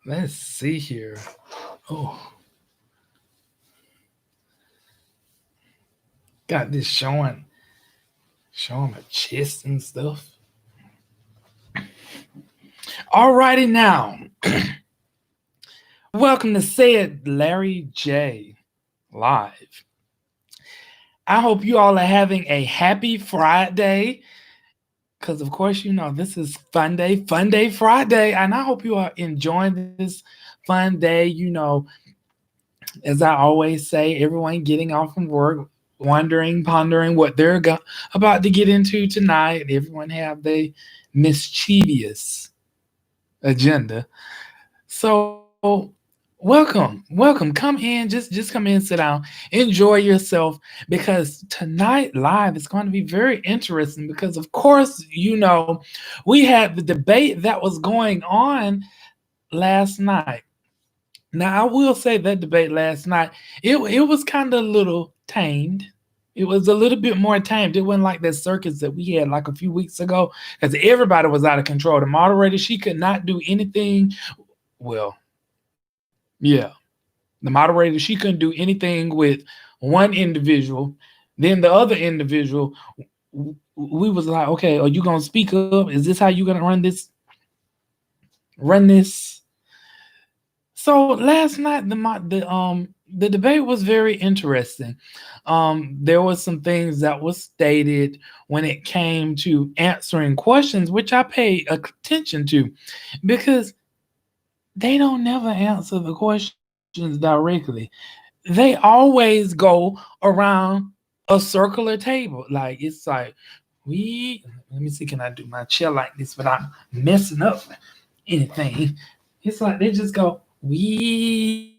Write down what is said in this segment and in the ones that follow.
Let's see here. Oh, got this showing my chest and stuff. Alrighty now. Welcome to Say It Larry J Live. I hope you all are having a happy Friday. Because of course, this is Fun Day Friday, and I hope you are enjoying this fun day. As I always say, everyone getting off from work, wondering, pondering what they're about to get into tonight, and everyone have their mischievous agenda. So, welcome. Come in, just come in, sit down, enjoy yourself, because tonight live is going to be very interesting. Because of course, we had the debate that was going on last night. Now, I will say that debate last night, it was kind of a little tamed. It was a little bit more tamed. It wasn't like that circus that we had like a few weeks ago, because everybody was out of control. The moderator, she could not do anything. Well, yeah, the moderator, she couldn't do anything with one individual. Then the other individual, we was like, okay, are you gonna speak up? Is this how you gonna run this? So last night the debate was very interesting. There was some things that was stated when it came to answering questions, which I paid attention to, because they don't never answer the questions directly. They always go around a circular table. Like it's like we let me see, can I do my chair like this without messing up anything? It's like they just go, we.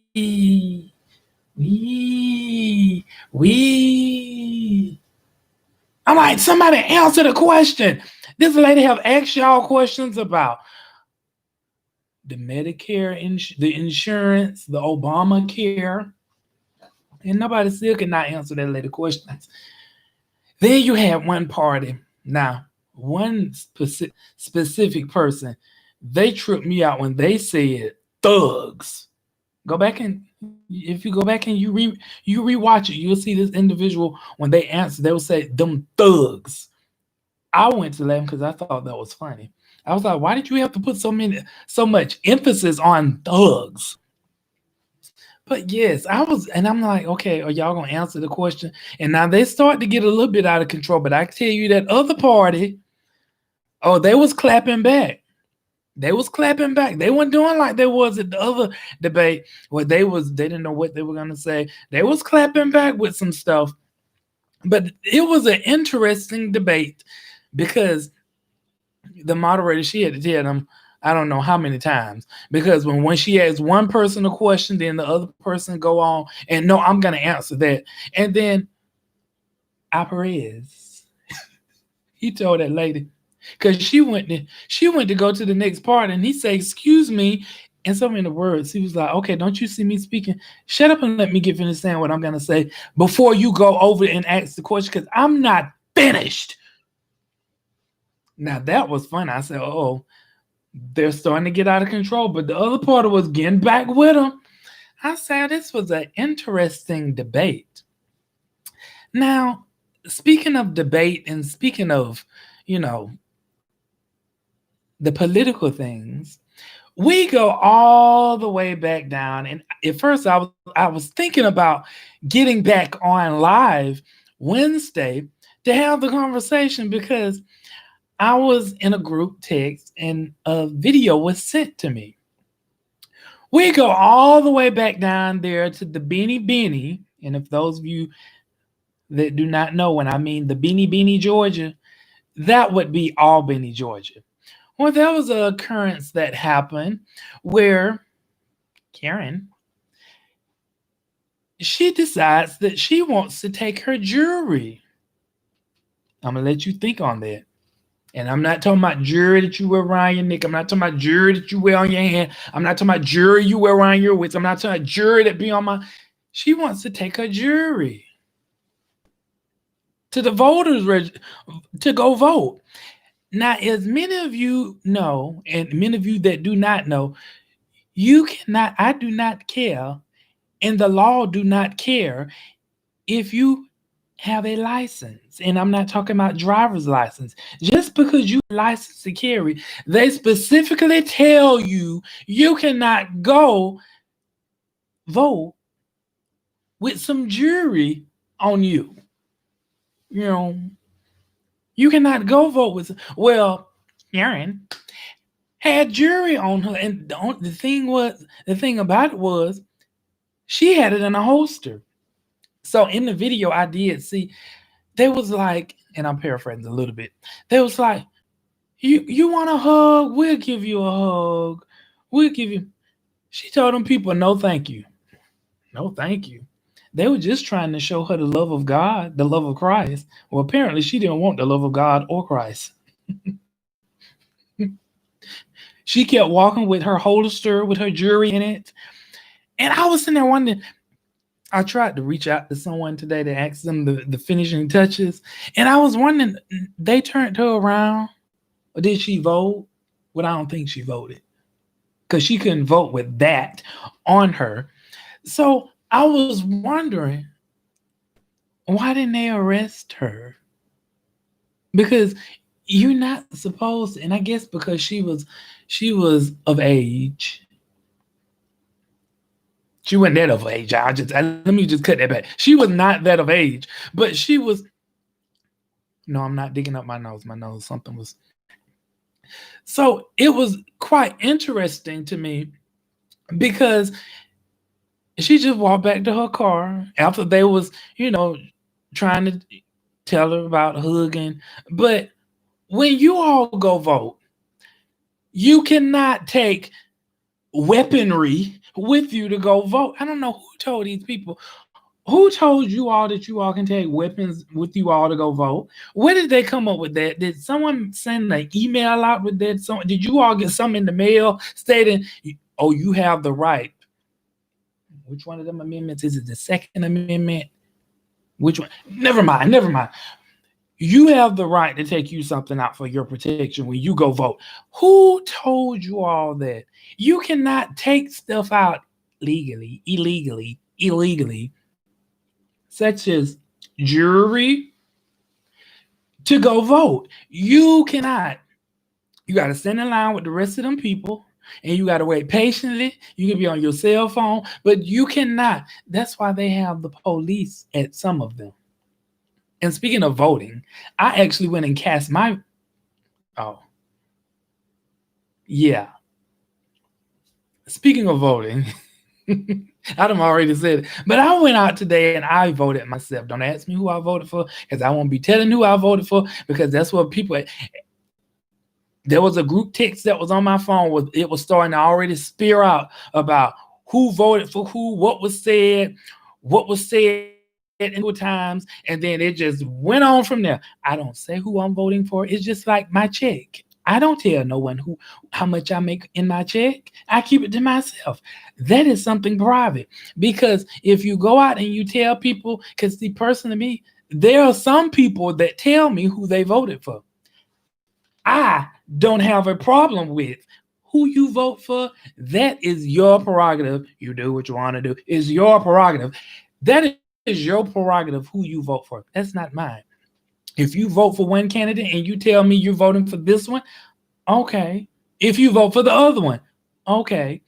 I'm like, somebody answer the question. This lady have asked y'all questions about the Medicare, the insurance, the Obamacare, and nobody still cannot answer that lady questions. Then you had one party. Now, one specific person, they tripped me out when they said thugs. Go back and if you go back and you rewatch it, you'll see this individual when they answer, they will say them thugs. I went to laugh because I thought that was funny. I was like, why did you have to put so much emphasis on thugs? But yes, I was, and I'm like, okay, are y'all gonna answer the question? And now they start to get a little bit out of control. But I can tell you that other party, oh, they was clapping back. They was clapping back. They weren't doing like they was at the other debate where they didn't know what they were gonna say. They was clapping back with some stuff. But it was an interesting debate because the moderator, she had to tell them I don't know how many times, because when she asks one person a question, then the other person go on and no, I'm gonna answer that, and then Perez, he told that lady, because she went to go to the next part, and he said, "Excuse me." In so many words, he was like, "Okay, don't you see me speaking? Shut up and let me get finished saying what I'm gonna say before you go over and ask the question, because I'm not finished." Now that was fun. I said, "Oh, they're starting to get out of control," but the other party was getting back with them. I said this was an interesting debate. Now, speaking of debate and speaking of, you know, the political things, we go all the way back down. And at first, I was thinking about getting back on live Wednesday to have the conversation, because I was in a group text and a video was sent to me. We go all the way back down there to the Bany. And if those of you that do not know, when I mean the Bany, Georgia, that would be Albany, Georgia. Well, there was an occurrence that happened where Karen, she decides that she wants to take her jewelry. I'm going to let you think on that. And I'm not talking about jewelry that you wear around your neck. I'm not talking about jewelry that you wear on your hand. I'm not talking about jewelry you wear around your waist. I'm not talking about jewelry that be on my. She wants to take her jewelry to the voters to go vote. Now, as many of you know, and many of you that do not know, you cannot, I do not care, and the law do not care if you have a license. And I'm not talking about driver's license. Just because you license to carry, they specifically tell you you cannot go vote with some jury on you. You know, you cannot go vote with, well, Aaron had jury on her. And the thing about it was, she had it in a holster. So in the video I did see, they was like, and I'm paraphrasing a little bit, they was like, you want a hug? We'll give you a hug. We'll give you. She told them people, no, thank you. No, thank you. They were just trying to show her the love of God, the love of Christ. Well, apparently she didn't want the love of God or Christ. She kept walking with her holster with her jewelry in it. And I was sitting there wondering, I tried to reach out to someone today to ask them the finishing touches. And I was wondering, they turned her around, or did she vote? Well, I don't think she voted because she couldn't vote with that on her. So I was wondering, why didn't they arrest her? Because you're not supposed to, and I guess because she was of age. She wasn't that of age. Let me just cut that back. She was not that of age, but she was. No, I'm not digging up my nose. My nose, something was. So it was quite interesting to me because she just walked back to her car after they was, trying to tell her about hugging. But when you all go vote, you cannot take weaponry with you to go vote. I don't know who told these people. Who told you all that you all can take weapons with you all to go vote? Where did they come up with that? Did someone send an email out with that? Did you all get something in the mail stating, "Oh, you have the right"? Which one of them amendments is it? The Second Amendment? Which one? Never mind. Never mind. You have the right to take you something out for your protection when you go vote. Who told you all that? You cannot take stuff out legally, illegally, such as jury, to go vote. You cannot. You got to stand in line with the rest of them people, and you got to wait patiently. You can be on your cell phone, but you cannot. That's why they have the police at some of them. And speaking of voting, I actually went and cast my. Oh, yeah. Speaking of voting, I done already said it, but I went out today and I voted myself. Don't ask me who I voted for because I won't be telling who I voted for because that's what people. There was a group text that was on my phone. It was starting to already spear out about who voted for who, what was said in times, and then it just went on from there. I don't say who I'm voting for. It's just like my check. I don't tell no one how much I make in my check. I keep it to myself. That is something private. Because if you go out and you tell people, because the person to me, there are some people that tell me who they voted for. I don't have a problem with who you vote for. That is your prerogative. You do what you want to do. It's your prerogative. That is your prerogative who you vote for. That's not mine. If you vote for one candidate and you tell me you're voting for this one, okay. If you vote for the other one, okay.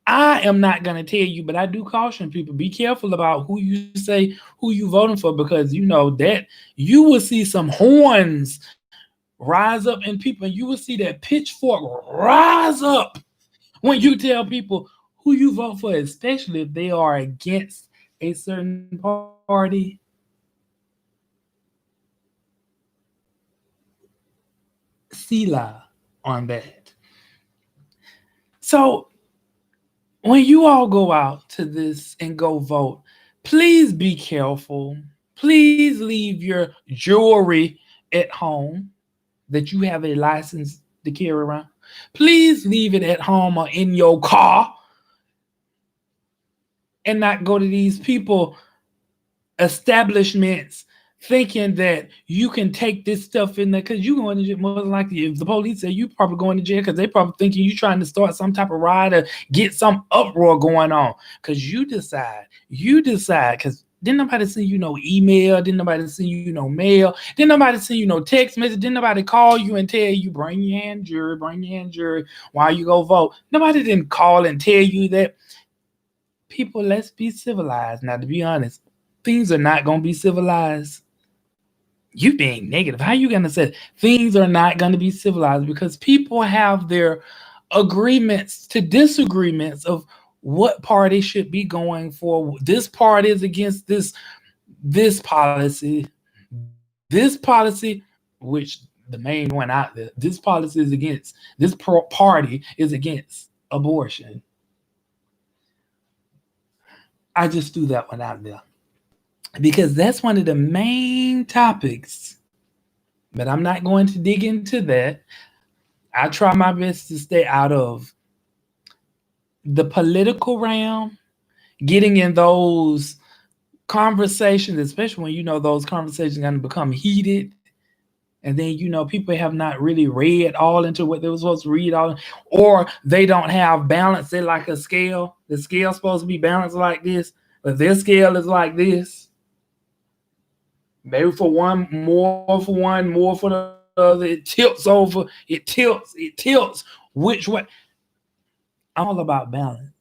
I am not going to tell you, but I do caution people, be careful about who you say who you voting for, because you know that you will see some horns rise up in people, and you will see that pitchfork rise up when you tell people who you vote for, especially if they are against a certain party. Sila on that. So when you all go out to this and go vote, please be careful. Please leave your jewelry at home that you have a license to carry around. Please leave it at home or in your car and not go to these people establishments thinking that you can take this stuff in there because you going to jail. More than likely, if the police say you probably going to jail because they probably thinking you trying to start some type of riot or get some uproar going on because you decide because didn't nobody send you no email, didn't nobody send you no mail, didn't nobody send you no text message, didn't nobody call you and tell you bring your hand jury while you go vote. Nobody didn't call and tell you that. People, let's be civilized. Now, to be honest, things are not going to be civilized. You being negative. How you going to say things are not going to be civilized? Because people have their agreements to disagreements of what party should be going for. This party is against this policy, which the main one out there. This policy is against party is against abortion. I just threw that one out there because that's one of the main topics. But I'm not going to dig into that. I try my best to stay out of the political realm, getting in those conversations, especially when you know those conversations are going to become heated. And then, people have not really read all into what they were supposed to read all, or they don't have balance. They're like a scale. The scale's supposed to be balanced like this, but their scale is like this. Maybe for one, more for one, more for the other. It tilts over. It tilts. Which way? I'm all about balance.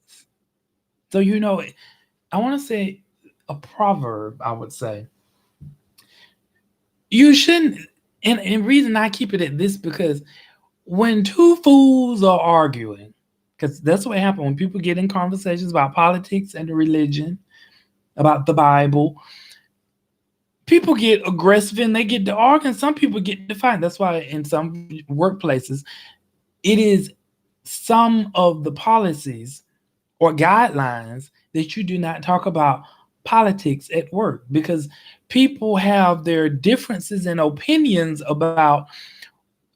So, I want to say a proverb, I would say. You shouldn't, and reason I keep it at this because when two fools are arguing, because that's what happens when people get in conversations about politics and religion, about the Bible, people get aggressive and they get to argue, and some people get to fight. That's why in some workplaces, it is some of the policies or guidelines that you do not talk about politics at work because people have their differences and opinions about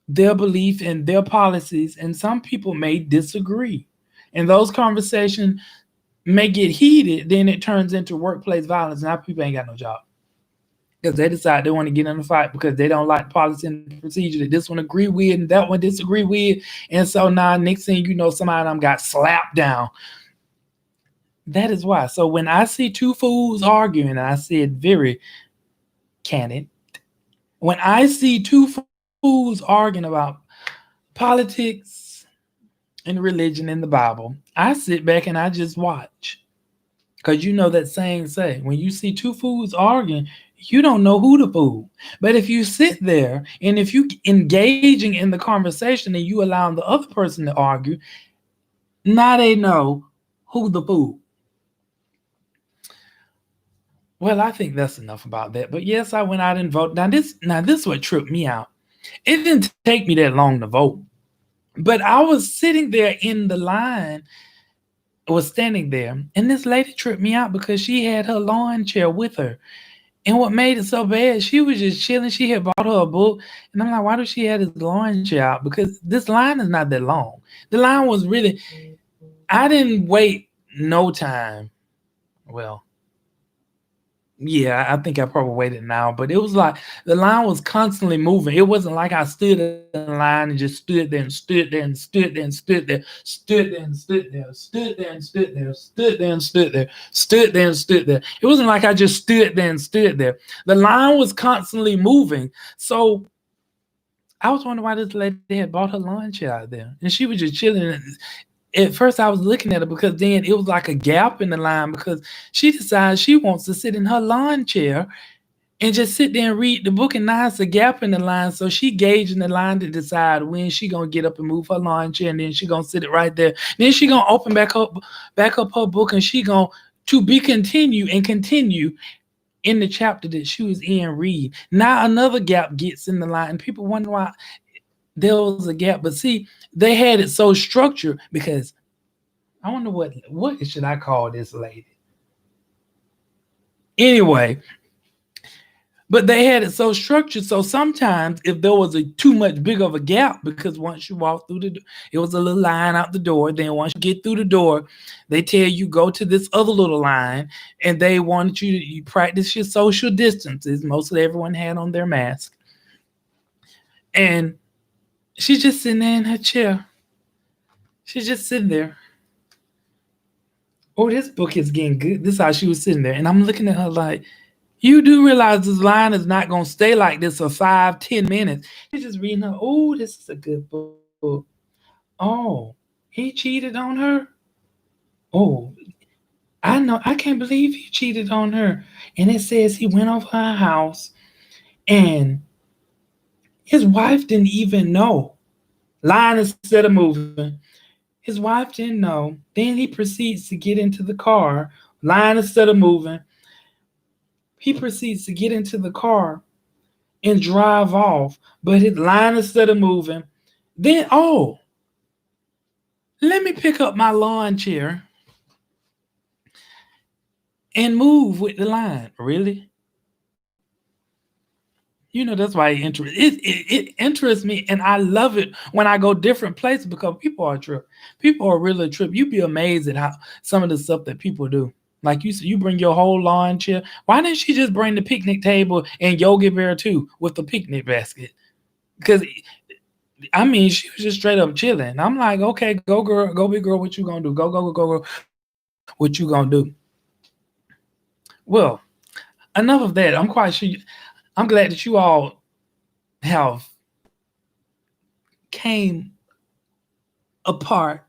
their belief and their policies, and some people may disagree. And those conversations may get heated, then it turns into workplace violence. Now people ain't got no job because they decide they want to get in a fight because they don't like the policy and the procedure that this one agree with and that one disagree with. And so now next thing you know, somebody of them got slapped down. That is why. So when I see two fools arguing, and I see it very candid, when I see two fools arguing about politics and religion in the Bible, I sit back and I just watch. Because that saying say, when you see two fools arguing, you don't know who the fool. But if you sit there and if you engaging in the conversation and you allowing the other person to argue, now they know who the fool. Well, I think that's enough about that. But yes, I went out and voted. Now this what tripped me out. It didn't take me that long to vote. But I was sitting there in the line, was standing there, and this lady tripped me out because she had her lawn chair with her. And what made it so bad, she was just chilling. She had bought her a book. And I'm like, why does she have this lawn chair out? Because this line is not that long. The line was really, I didn't wait no time. Well, yeah, I think I probably waited now, but it was like the line was constantly moving. It wasn't like I stood in line and just stood there and stood there and stood there and stood there, stood there and stood there, stood there and stood there, stood there and stood there, stood there and stood there. It wasn't like I just stood there and stood there. The line was constantly moving. So I was wondering why this lady had bought her lawn chair out there. And she was just chilling. At first I was looking at her because then it was like a gap in the line because she decides she wants to sit in her lawn chair and just sit there and read the book, and now it's a gap in the line. So she gauging the line to decide when she gonna get up and move her lawn chair, and then she gonna sit it right there. Then she gonna open back up her book, and she gonna to be continue and continue in the chapter that she was in read. Now another gap gets in the line, and people wonder why there was a gap. But see, they had it so structured because I wonder what should I call this lady? Anyway, But they had it so structured. So sometimes if there was a too much big of a gap, because once you walk through it was a little line out the door. Then once you get through the door, they tell you go to this other little line, and they wanted you practice your social distances. Mostly everyone had on their mask, and she's just sitting there in her chair. She's just sitting there. Oh, this book is getting good. This is how she was sitting there, and I'm looking at her like, you do realize this line is not gonna stay like this for 5, 10 minutes. She's just reading her. Oh, this is a good book. Oh, he cheated on her. Oh, I know. I can't believe he cheated on her. And it says he went over her house, and his wife didn't even know. Line instead of moving. His wife didn't know. Then he proceeds to get into the car. Line instead of moving. He proceeds to get into the car and drive off, but his line instead of moving. Then, oh, let me pick up my lawn chair and move with the line. Really? That's why it interests me, and I love it when I go different places because people are trip. People are really a trip. You'd be amazed at how some of the stuff that people do. Like you said, you bring your whole lawn chair. Why didn't she just bring the picnic table and Yogi Bear too with the picnic basket? Because I mean, she was just straight up chilling. I'm like, okay, go girl, go big girl. What you gonna do? Go, go, go, go, go. What you gonna do? Well, enough of that. I'm quite sure. I'm glad that you all have came a part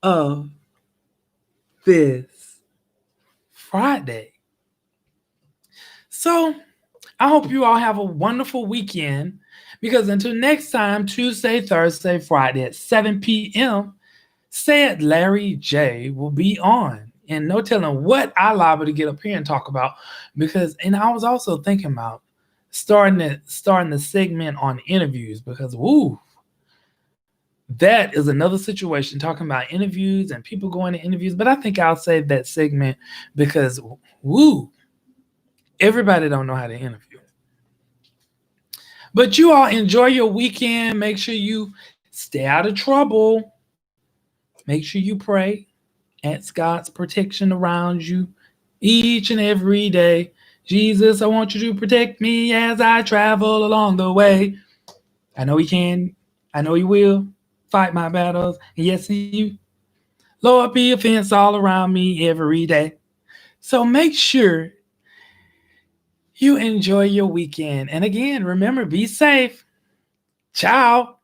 of this Friday. So I hope you all have a wonderful weekend. Because until next time, Tuesday, Thursday, Friday at 7 p.m., said Larry J will be on. And no telling what I liable to get up here and talk about. And I was also thinking about starting the segment on interviews because that is another situation talking about interviews and people going to interviews. But I think I'll save that segment because everybody don't know how to interview. But you all enjoy your weekend. Make sure you stay out of trouble. Make sure you pray. Ask God's protection around you each and every day. Jesus, I want you to protect me as I travel along the way. I know He can. I know He will fight my battles. And yes, He. Lord, be a fence all around me every day. So make sure you enjoy your weekend. And again, remember, be safe. Ciao.